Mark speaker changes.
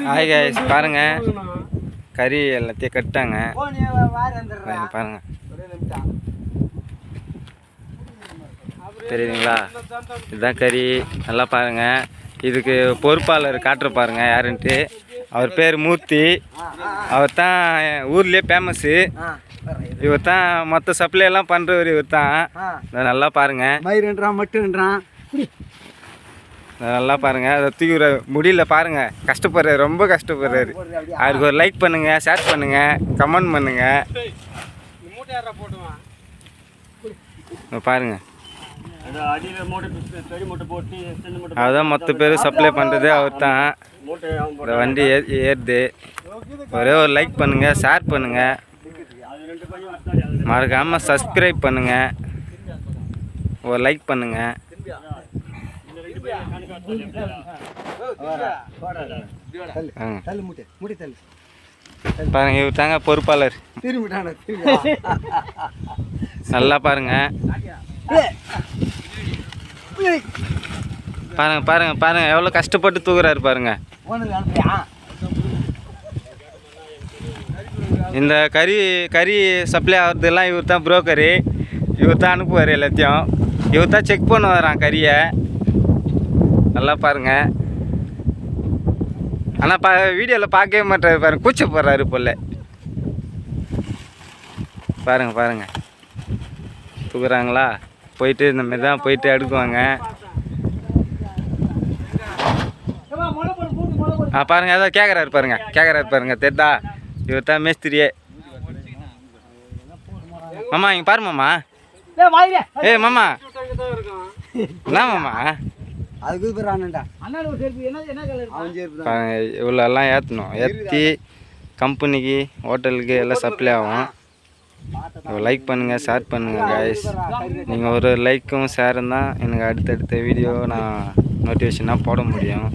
Speaker 1: Hi guys, பாருங்க கறி எல்லாத்தையும் கட்டாங்க பாருங்க, தெரியுதுங்களா? இதுதான் கறி. நல்லா பாருங்க. இதுக்கு பொறுப்பாளர் காட்டுற பாருங்க யாருன்ட்டு. அவர் பேர் மூர்த்தி. அவர் தான் ஊர்லேயே ஃபேமஸ்ஸு. இவர் தான் மொத்த சப்ளை எல்லாம் பண்ணுறவர். இவர் தான். நல்லா பாருங்க.
Speaker 2: மட்டும்ன்றான்.
Speaker 1: நல்லா பாருங்க. அதை தூக்கி முடியல பாருங்க. கஷ்டப்படுறாரு, ரொம்ப கஷ்டப்படுறாரு. அவருக்கு ஒரு லைக் பண்ணுங்க, ஷேர் பண்ணுங்க, கமெண்ட் பண்ணுங்க. பாருங்க, அதுதான் மொத்த பேர் சப்ளை பண்ணுறது அவர் தான். இந்த வண்டி ஏறுது. ஒரே ஒரு லைக் பண்ணுங்க, ஷேர் பண்ணுங்க, மறக்காமல் சப்ஸ்கிரைப் பண்ணுங்க, ஒரு லைக் பண்ணுங்க. பாருங்க, இவர் தாங்க பொறுப்பாளர். நல்லா பாருங்க. பாருங்க பாருங்க பாருங்க எவ்வளோ கஷ்டப்பட்டு தூக்குறாரு பாருங்க. இந்த கறி சப்ளை ஆகிறதுலாம் இவர் தான் புரோக்கரு. இவர் தான் அனுப்புவார் எல்லாத்தையும். இவர் தான் செக் பண்ணுவாரான் கறியை. நல்லா பாருங்க. ஆனால் வீடியோவில் பார்க்கவே மாட்டாரு பாருங்க, கூச்சப்படுறாரு போல. பாருங்க பாருங்க தூக்குறாங்களா? போயிட்டு இந்த மாதிரி தான் போயிட்டு எடுக்குவாங்க. பாருங்க, ஏதாவது கேட்குறாரு பாருங்க, தெரிதா? இவர் தான் மேஸ்திரியே. மாமா இங்கே பாரு மாமா. மாமா என்ன மாமா? இவ்வளோ எல்லாம் ஏற்றணும். ஏற்றி கம்பெனிக்கு, ஹோட்டலுக்கு எல்லாம் சப்ளை ஆகும். லைக் பண்ணுங்கள், ஷேர் பண்ணுங்கள் கைஸ். நீங்கள் ஒரு லைக்கும் ஷேரும் தான் எனக்கு அடுத்தடுத்த வீடியோ நான் நோட்டிஃபிகேஷனாக போட முடியும்.